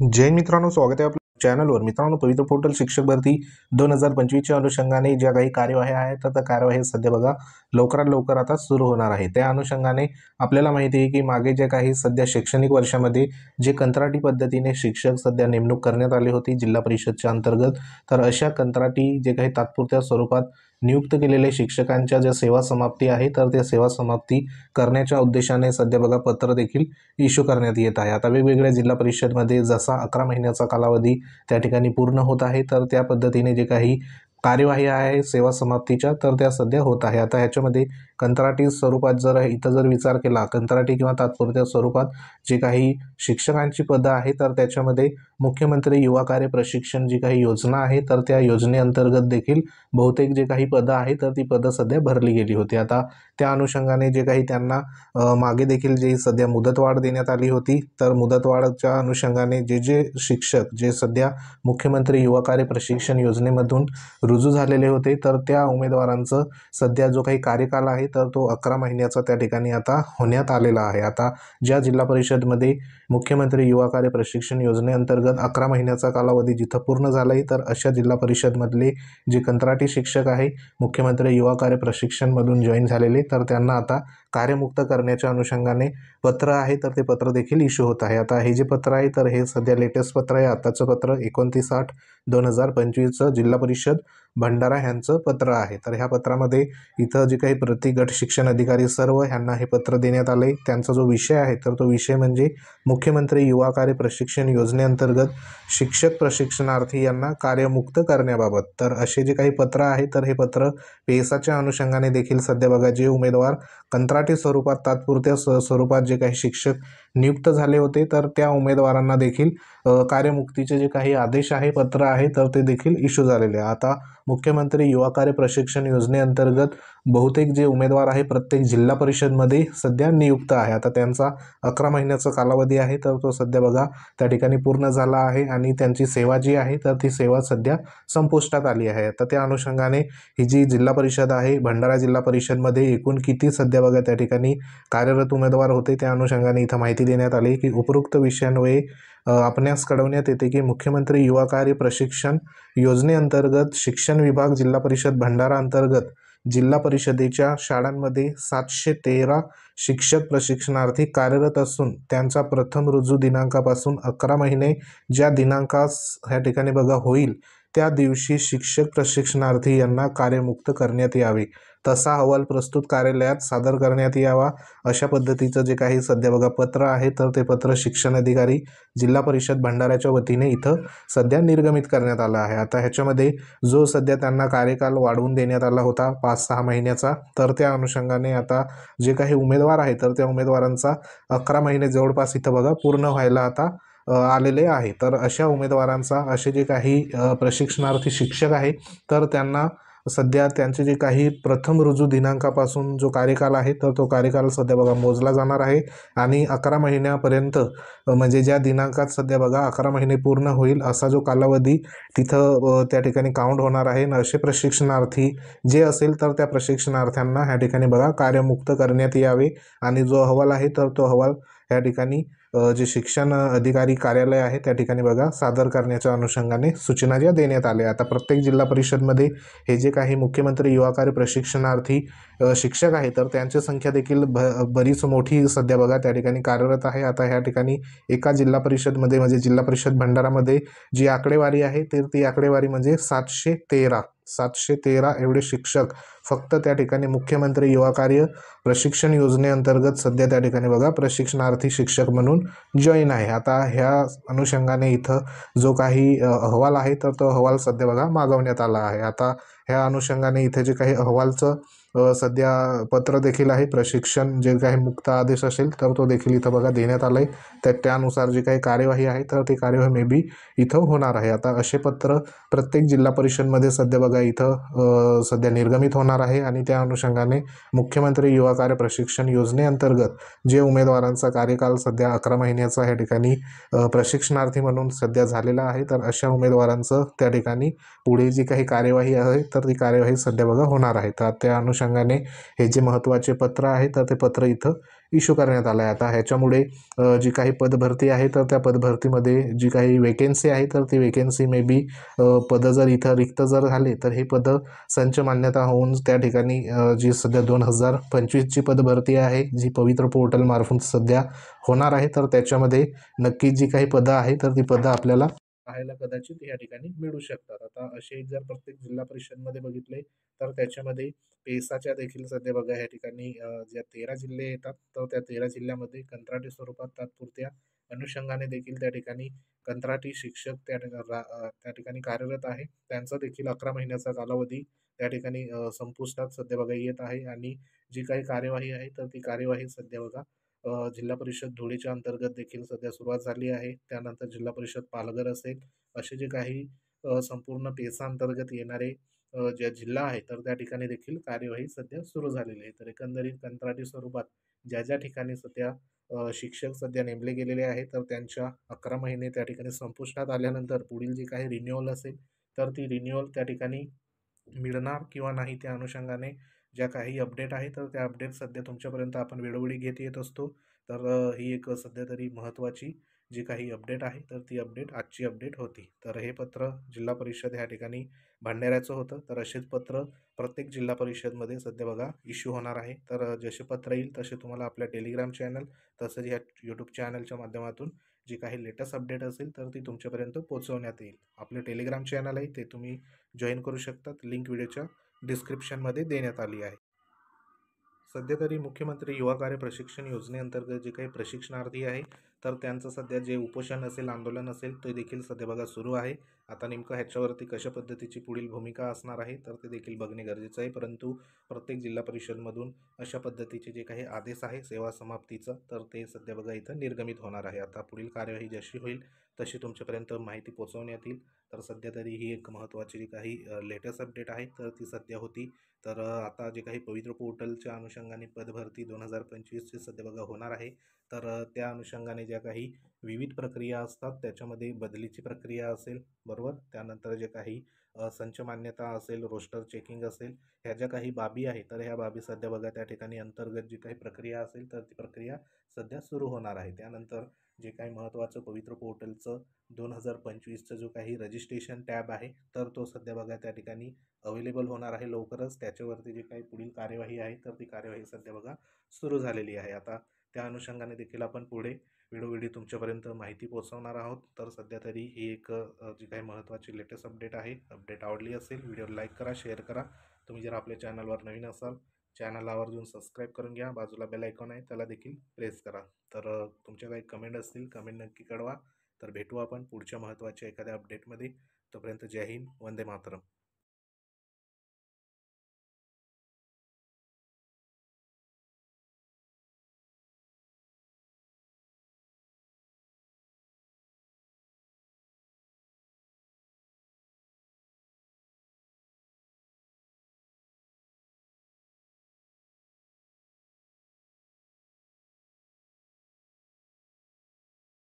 जय मित्रांनो, स्वागत आहे आपल्या चॅनलवर। मित्रांनो, पवित्र पोर्टल शिक्षक भरती 2025च्या अनुषंगाने ज्या काही कार्यवाही आहेत तर त्या कार्यवाही सध्या बघा लवकरात लवकर आता सुरू होणार आहे। त्या अनुषंगाने आपल्याला माहिती आहे की मागे जे काही सध्या शैक्षणिक वर्षामध्ये जे कंत्राटी पद्धतीने शिक्षक सध्या नेमणूक करण्यात आली होती जिल्हा परिषदच्या अंतर्गत, तर अशा कंत्राटी जे काही तात्पुरत्या स्वरूपात नियुक्त केलेले शिक्षकांच्या ज्या सेवा समाप्ती आहे तर त्या सेवा समाप्ती करण्याच्या उद्देशाने सध्या बघा पत्र देखील इश्यू करण्यात येत आहे। आता वेगवेगळ्या जिल्हा परिषदमध्ये जसा 11 महिन्याचा कालावधी त्या ठिकाणी पूर्ण होत आहे, तर त्या पद्धतीने जे काही कार्यवाही आहे सेवा समाप्तीच्या तर त्या सध्या होत आहे। आता ह्याच्यामध्ये कंत्राटी स्वरूपात जर विचार केला, कंत्राटी किंवा तात्पुरत्या स्वरूपात जे काही शिक्षकांची पदं आहे तर त्याच्यामध्ये मुख्यमंत्री युवा कार्य प्रशिक्षण जी काही योजना आहे तर त्या योजनेअंतर्गत देखील बहुतेक जे काही पदं आहे तर ती पदं सध्या भरली गेली होती। आता त्या अनुषंगाने जे काही त्यांना मागे देखील जी सध्या मुदतवाढ देण्यात आली होती, तर मुदतवाढच्या अनुषंगाने जे शिक्षक जे सध्या मुख्यमंत्री युवा कार्य प्रशिक्षण योजनेमधून रुजू झालेले होते तर त्या उमेदवारांचं सध्या जो काही कार्यकाल आहे तर तो 11 महिन्याचा त्या ठिकाणी आता होण्यात आलेला आहे। आता ज्या जिल्हा परिषदमध्ये मुख्यमंत्री युवा कार्य प्रशिक्षण योजनेअंतर्गत 11 महिन्याचा कालावधी जिथं पूर्ण झाला आहे, तर अशा जिल्हा परिषदमधले जे कंत्राटी शिक्षक आहे मुख्यमंत्री युवा कार्य प्रशिक्षणमधून जॉईन झालेले, तर त्यांना आता कार्यमुक्त करण्याच्या अनुषंगाने पत्र आहे तर ते पत्र देखील इश्यू होत आहे। आता हे जे पत्र आहे तर हे सध्या लेटेस्ट पत्र आहे, आताचं पत्र 29/8/2025चं जिल्हा परिषद भंडारा ह्यांचं पत्र आहे। तर ह्या पत्रामध्ये इथं जे काही प्रति गट शिक्षण अधिकारी सर्व ह्यांना हे पत्र देण्यात आले। त्यांचा जो विषय आहे तर तो विषय म्हणजे मुख्यमंत्री युवा कार्य प्रशिक्षण योजनेअंतर्गत शिक्षक प्रशिक्षणार्थी यांना कार्यमुक्त करण्याबाबत। तर असे जे काही पत्र आहे तर हे पत्र पेसाच्या अनुषंगाने देखील सध्या बघा जे उमेदवार कंत्राटी स्वरूपात तात्पुरत्या स्वरूपात जे काही शिक्षक नियुक्त झाले होते तर त्या उमेदवारांना देखील कार्यमुक्तीचे जे काही आदेश आहे पत्र आहे तर ते देखील इश्यू झालेले आहे। आता मुख्यमंत्री युवा कार्य प्रशिक्षण योजनेअंतर्गत बहुतेक जे उमेदवार आहे प्रत्येक जिल्हा परिषदमध्ये सध्या नियुक्त आहे। आता त्यांचा 11 महिन्याचा कालावधी आहे तर तो सध्या बघा त्या ठिकाणी पूर्ण झाला आहे आणि त्यांची सेवा जी आहे तर ती सेवा सध्या संपुष्टात आली आहे। आता त्या अनुषंगाने ही जी जिल्हा परिषद आहे भंडारा जिल्हा परिषदमध्ये एकूण किती सध्या बघा त्या ठिकाणी कार्यरत उमेदवार होते त्या अनुषंगाने इथं माहिती देण्यात आली की उपरोक्त विषयांन्वये आपणास कळवण्यात येते की मुख्यमंत्री युवा कार्य प्रशिक्षण योजनेअंतर्गत शिक्षण विभाग जिल्हा परिषद भंडारा अंतर्गत जिल्हा परिषदेच्या शाळांमध्ये 713 शिक्षक प्रशिक्षणार्थी कार्यरत असून त्यांचा प्रथम रुजू दिनांकापासून 11 महिने ज्या दिनांकास ह्या ठिकाणी बघा होईल त्या दिवशी शिक्षक प्रशिक्षणार्थी यांना कार्यमुक्त करण्यात यावे, तसा अहवाल प्रस्तुत कार्यालयात सादर करण्यात यावा। अशा पद्धतीचं जे काही सध्या बघा पत्र आहे तर ते पत्र शिक्षण अधिकारी जिल्हा परिषद भंडाऱ्याच्या वतीने इथं सध्या निर्गमित करण्यात आलं आहे। आता ह्याच्यामध्ये जो सध्या त्यांना कार्यकाल वाढवून देण्यात आला होता 5-6 महिन्याचा, तर त्या अनुषंगाने आता जे काही उमेदवार आहे तर त्या उमेदवारांचा 11 महिने जवळपास इथं बघा पूर्ण व्हायला आता आलेले आहे। तर अशा उमेदवारांचा असे जे काही प्रशिक्षणार्थी शिक्षक आहे तर त्यांना सध्या त्यांचे जे काही प्रथम रुजू दिनांकापासून जो कार्यकाल आहे तर तो कार्यकाल सध्या बघा मोजला जाणार आहे आणि 11 महिन्यापर्यंत म्हणजे ज्या दिनांकात सध्या बघा 11 महिने पूर्ण होईल असा जो कालावधी तिथं त्या ठिकाणी काउंट होणार आहे। असे प्रशिक्षणार्थी जे असेल तर त्या प्रशिक्षणार्थ्यांना ह्या ठिकाणी बघा कार्यमुक्त करण्यात यावे आणि जो अहवाल आहे तर तो अहवाल ह्या ठिकाणी जे शिक्षण अधिकारी कार्यालय आहे त्या ठिकाणी बघा सादर करण्याच्या अनुषंगाने सूचना ज्या देण्यात आल्या। आता प्रत्येक जिल्हा परिषदमध्ये हे जे काही मुख्यमंत्री युवा कार्य प्रशिक्षणार्थी शिक्षक आहे तर त्यांची संख्या देखील बरीच मोठी सध्या बघा त्या ठिकाणी कार्यरत आहे। आता ह्या ठिकाणी एका जिल्हा परिषदमध्ये म्हणजे जिल्हा परिषद भंडारामध्ये जी आकडेवारी आहे तर ती आकडेवारी म्हणजे 713 एवढे शिक्षक फक्त त्या ठिकाणी मुख्यमंत्री युवा कार्य प्रशिक्षण योजनेअंतर्गत सध्या त्या ठिकाणी बघा प्रशिक्षणार्थी शिक्षक म्हणून जॉईन आहे। आता ह्या अनुषंगाने इथं जो काही अहवाल आहे तर तो अहवाल सध्या बघा मागवण्यात आला आहे। आता ह्या अनुषंगाने इथे जे काही अहवालचं सध्या पत्र देखील आहे, प्रशिक्षण जे काही मुक्त आदेश असेल तर तो देखील इथं बघा देण्यात आलं आहे। तर त्यानुसार जी काही कार्यवाही आहे तर ती कार्यवाही मे बी इथं होणार आहे। आता असे पत्र प्रत्येक जिल्हा परिषदमध्ये सध्या बघा इथं सध्या निर्गमित होणार आहे आणि त्या अनुषंगाने मुख्यमंत्री युवा कार्य प्रशिक्षण योजनेअंतर्गत जे उमेदवारांचा कार्यकाल सध्या 11 महिन्याचा ह्या ठिकाणी प्रशिक्षणार्थी म्हणून सध्या झालेला आहे, तर अशा उमेदवारांचं त्या ठिकाणी पुढे जी काही कार्यवाही आहे तर ती कार्यवाही सध्या बघा होणार आहे। तर त्या अनुषंगाने हे जे महत्त्वाचे पत्र आहे तर ते पत्र इथं इश्यू करण्यात आला आहे. आता ह्याच्यामुळे जी काही पदभरती आहे तर त्या पदभरतीमध्ये जी काही वेकेन्सी आहे तर ती वेकेन्सी मे बी पदं जर इथं रिक्त जर झाले तर हे पदं संच मान्यता होऊन त्या ठिकाणी जी सध्या 2025ची पदभरती आहे जी पवित्र पोर्टल मार्फत सध्या होणार आहे, तर त्याच्यामध्ये नक्कीच जी काही पदं आहे तर ती पदं आपल्याला पाहायला कदाचित या ठिकाणी मिळू शकतात. आता असे जर प्रत्येक जिल्हा परिषदमध्ये बघितले तर त्याच्यामध्ये पेसाच्या देखील सध्या बघा या ठिकाणी ज्या 13 जिल्हे येतात तर त्या 13 जिल्ह्यामध्ये कंत्राटी स्वरूपात तात्पुरत्या अनुषंगाने देखील त्या ठिकाणी कंत्राटी शिक्षक त्या ठिकाणी कार्यरत आहे. त्यांचा देखील 11 महिन्याचा कालावधी त्या ठिकाणी संपुष्टात सध्या बघा येत आहे आणि जी काही कार्यवाही आहे तर ती कार्यवाही सध्या बघा जिल्हा परिषद धुळेच्या अंतर्गत देखील सध्या सुरुवात झाली आहे. त्यानंतर जिल्हा परिषद पालघर असेल, असे जे काही संपूर्ण पेसा अंतर्गत येणारे ज्या जिल्हा आहे, तर त्या ठिकाणी देखील कार्यवाही सध्या सुरू झालेली आहे. तर एकंदरीत कंत्राटी स्वरूपात ज्या ठिकाणी सध्या शिक्षक सध्या नेमले गेलेले आहेत, तर त्यांच्या 11 महिने त्या ठिकाणी संपुष्टात आल्यानंतर पुढील जी काही रिन्युअल असेल, तर ती रिन्युअल त्या ठिकाणी मिळणार किंवा नाही त्या अनुषंगाने ज्या काही अपडेट आहे तर त्या अपडेट सध्या तुमच्यापर्यंत आपण वेळोवेळी घेत येत असतो. तर ही एक सध्या तरी महत्त्वाची जी काही अपडेट आहे तर ती अपडेट आजची अपडेट होती. तर हे पत्र जिल्हा परिषद ह्या ठिकाणी भंडाऱ्याचं होतं. तर असेच पत्र प्रत्येक जिल्हा परिषदमध्ये सध्या बघा इश्यू होणार आहे. तर जसे पत्र येईल तसे तुम्हाला आपल्या टेलिग्राम चॅनल तसंच ह्या यूट्यूब चॅनलच्या माध्यमातून जी काही लेटेस्ट अपडेट असेल तर ती तुमच्यापर्यंत पोहोचवण्यात येईल. आपले टेलिग्राम चॅनल आहे ते तुम्ही जॉईन करू शकतात. लिंक व्हिडिओच्या डिस्क्रिप्शनमध्ये देण्यात आली आहे. सध्या तरी मुख्यमंत्री युवा कार्य प्रशिक्षण योजनेअंतर्गत जे काही प्रशिक्षणार्थी आहे तर त्यांचं सध्या जे उपोषण असेल आंदोलन असेल ते देखील सध्या बघा सुरू आहे. आता नेमकं ह्याच्यावरती कशा पद्धतीची पुढील भूमिका असणार आहे तर ते देखील बघणे गरजेचं आहे. परंतु प्रत्येक जिल्हा परिषदमधून अशा पद्धतीचे जे काही आदेश आहे सेवा समाप्तीचं तर ते सध्या बघा इथं निर्गमित होणार आहे. आता पुढील कार्यवाही जशी होईल तशी तुमच्यापर्यंत माहिती पोहोचवण्यात येईल. तर सध्या तरी ही एक महत्त्वाची जी काही लेटेस्ट अपडेट आहे तर ती सध्या होती. तर आता जे काही पवित्र पोर्टलच्या अनुषंगाने पदभरती 2025ची सध्या बघा होणार आहे. तर त्या अनुषंगाने ज्या काही विविध प्रक्रिया असतात त्याच्यामध्ये बदलीची प्रक्रिया असेल बरोबर. त्यानंतर जे काही संच मान्यता असेल, रोस्टर चेकिंग असेल, ह्या ज्या काही बाबी आहे तर ह्या बाबी सध्या बघा त्या ठिकाणी अंतर्गत जी काही प्रक्रिया असेल तर ती प्रक्रिया सध्या सुरू होणार आहे. त्यानंतर जे काही महत्त्वाचं पवित्र पोर्टलचं 2025चा जो काही रजिस्ट्रेशन टॅब आहे तर तो सध्या बघा त्या ठिकाणी अवेलेबल होणार आहे लवकरच. त्याच्यावरती जी काही पुढील कार्यवाही आहे तर ती कार्यवाही सध्या बघा सुरू झालेली आहे. आता त्या अनुषंगाने देखील आपण पुढे वेळोवेळी तुमच्यापर्यंत माहिती पोहोचवणार आहोत. तर सध्या तरी ही एक जी काही महत्त्वाची लेटेस्ट अपडेट आहे. अपडेट आवडली असेल व्हिडिओ लाईक करा, शेअर करा. तुम्ही जर आपल्या चॅनलवर नवीन असाल चॅनलला आवर्जून सबस्क्राईब करून घ्या. बाजूला बेल आयकॉन आहे त्याला देखील प्रेस करा. तर तुमच्या काही कमेंट असतील कमेंट नक्की कळवा. तर भेटू आपण पुढच्या महत्त्वाच्या एखाद्या अपडेटमध्ये. तोपर्यंत जय हिंद, वंदे मातरम.